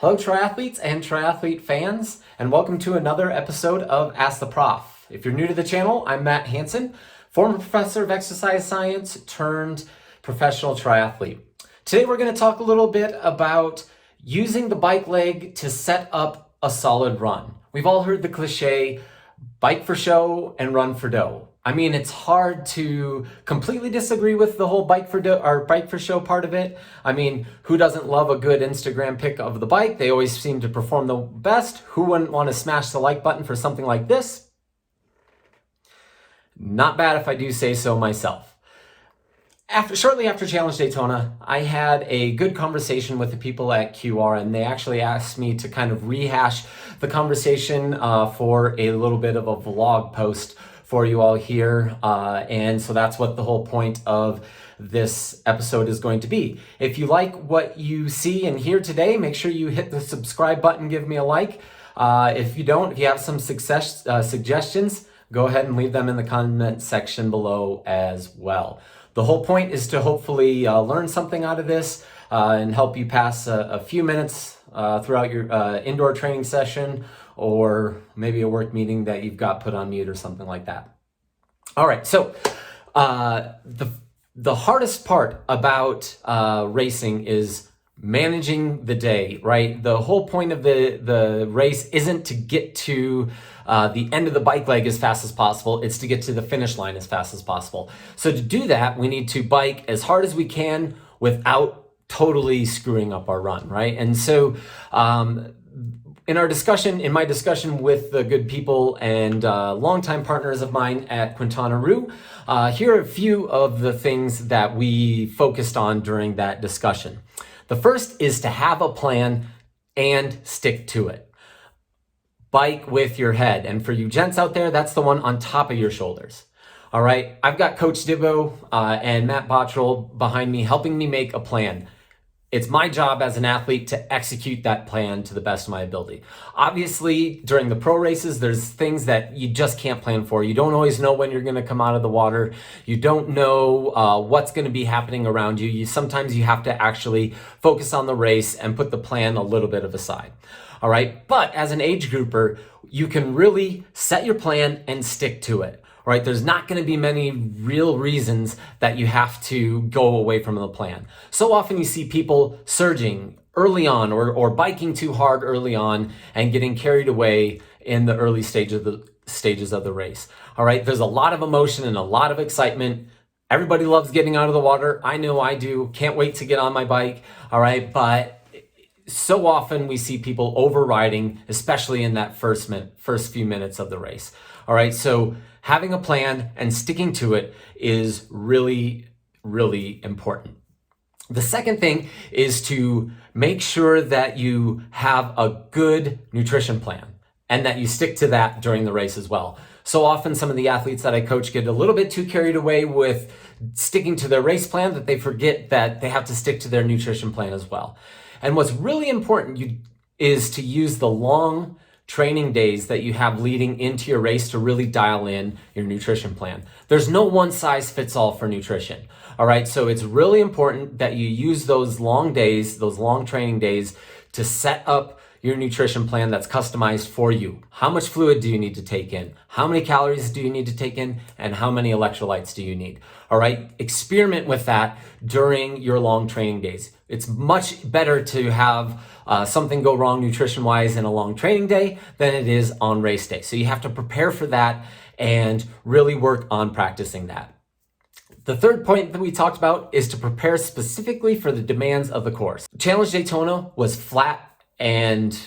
Hello triathletes and triathlete fans, and welcome to another episode of Ask the Prof. If you're new to the channel, I'm Matt Hansen, former professor of exercise science turned professional triathlete. Today we're going to talk a little bit about using the bike leg to set up a solid run. We've all heard the cliche, bike for show and run for dough. I mean, it's hard to completely disagree with the whole bike for show part of it. I mean, who doesn't love a good Instagram pic of the bike? They always seem to perform the best. Who wouldn't want to smash the like button for something like this? Not bad if I do say so myself. Shortly after Challenge Daytona, I had a good conversation with the people at QR, and they actually asked me to kind of rehash the conversation for a little bit of a vlog post for you all here. And so that's what the whole point of this episode is going to be. If you like what you see and hear today, make sure you hit the subscribe button, give me a like. If you have some suggestions, go ahead and leave them in the comment section below as well. The whole point is to hopefully learn something out of this and help you pass a few minutes throughout your indoor training session, or maybe a work meeting that you've got put on mute or something like that. All right, so the hardest part about racing is managing the day, right? The whole point of the race isn't to get to the end of the bike leg as fast as possible. It's to get to the finish line as fast as possible. So to do that, we need to bike as hard as we can without totally screwing up our run, right? And so in my discussion with the good people and longtime partners of mine at Quintana Roo, here are a few of the things that we focused on during that discussion. The first is to have a plan and stick to it. Bike with your head. And for you gents out there, that's the one on top of your shoulders. All right, I've got Coach Dibbo and Matt Bottrell behind me helping me make a plan. It's my job as an athlete to execute that plan to the best of my ability. Obviously, during the pro races, there's things that you just can't plan for. You don't always know when you're going to come out of the water. You don't know what's going to be happening around you. Sometimes you have to actually focus on the race and put the plan a little bit aside. All right, but as an age grouper, you can really set your plan and stick to it. All right, there's not going to be many real reasons that you have to go away from the plan. So often you see people surging early on or biking too hard early on and getting carried away in the early stages of the race. All right, there's a lot of emotion and a lot of excitement. Everybody loves getting out of the water. I know I do. Can't wait to get on my bike. All right, but so often we see people overriding, especially in that first few minutes of the race. All right, so having a plan and sticking to it is really, really important. The second thing is to make sure that you have a good nutrition plan and that you stick to that during the race as well. So often some of the athletes that I coach get a little bit too carried away with sticking to their race plan that they forget that they have to stick to their nutrition plan as well. And what's really important is to use the long training days that you have leading into your race to really dial in your nutrition plan. There's no one size fits all for nutrition. All right, so it's really important that you use those long days, those long training days, to set up your nutrition plan that's customized for you. How much fluid do you need to take in? How many calories do you need to take in? And how many electrolytes do you need? All right, experiment with that during your long training days. It's much better to have something go wrong nutrition-wise in a long training day than it is on race day. So you have to prepare for that and really work on practicing that. The third point that we talked about is to prepare specifically for the demands of the course. Challenge Daytona was flat and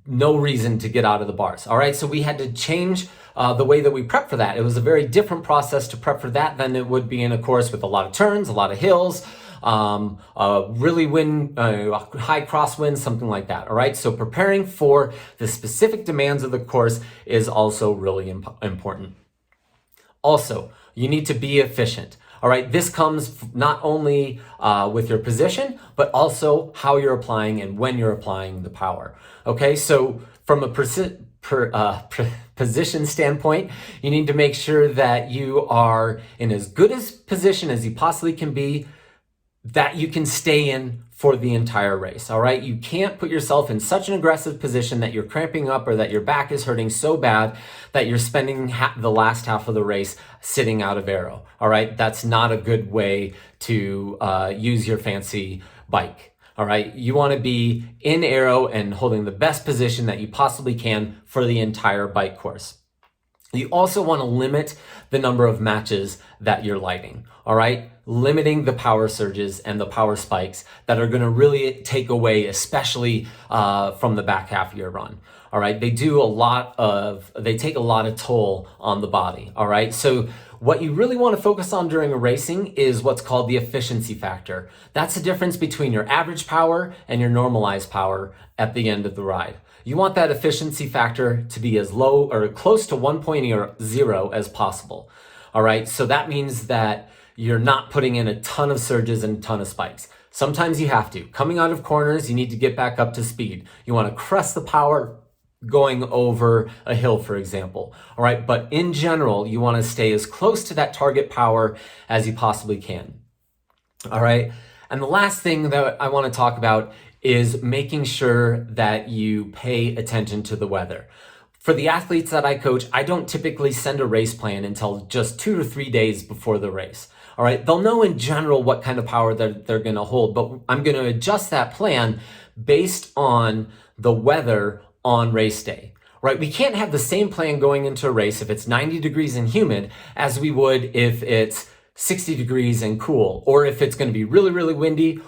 no reason to get out of the bars. All right, so we had to change the way that we prep for that. It was a very different process to prep for that than it would be in a course with a lot of turns, a lot of hills, really high crosswinds, something like that. All right, so preparing for the specific demands of the course is also really important. Also, you need to be efficient. All right, this comes not only with your position, but also how you're applying and when you're applying the power. Okay, so from a position standpoint, you need to make sure that you are in as good a position as you possibly can be that you can stay in for the entire race, all right? You can't put yourself in such an aggressive position that you're cramping up or that your back is hurting so bad that you're spending the last half of the race sitting out of aero, all right? That's not a good way to use your fancy bike. All right, you want to be in aero and holding the best position that you possibly can for the entire bike course. You also want to limit the number of matches that you're lighting, all right? Limiting the power surges and the power spikes that are going to really take away, especially from the back half of your run, all right? They take a lot of toll on the body, all right? So what you really want to focus on during a racing is what's called the efficiency factor. That's the difference between your average power and your normalized power at the end of the ride. You want that efficiency factor to be as low or close to 1.0 as possible. All right, so that means that you're not putting in a ton of surges and a ton of spikes. Sometimes you have to. Coming out of corners, you need to get back up to speed. You want to crest the power going over a hill, for example. All right, but in general, you want to stay as close to that target power as you possibly can. All right, and the last thing that I want to talk about is making sure that you pay attention to the weather. For the athletes that I coach, I don't typically send a race plan until just 2 to 3 days before the race. All right, they'll know in general what kind of power they're going to hold, but I'm going to adjust that plan based on the weather on race day. Right? We can't have the same plan going into a race if it's 90 degrees and humid as we would if it's 60 degrees and cool, or if it's going to be really, really windy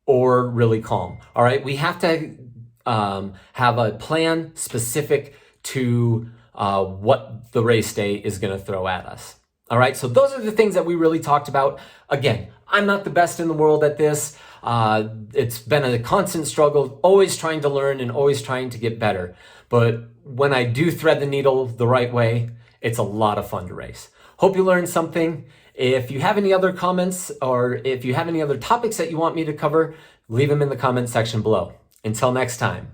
or really calm. All right, we have to have a plan specific to what the race day is going to throw at us. All right, so those are the things that we really talked about. Again, I'm not the best in the world at this. It's been a constant struggle, always trying to learn and always trying to get better. But when I do thread the needle the right way, it's a lot of fun to race. Hope you learned something. If you have any other comments or if you have any other topics that you want me to cover, leave them in the comment section below. Until next time.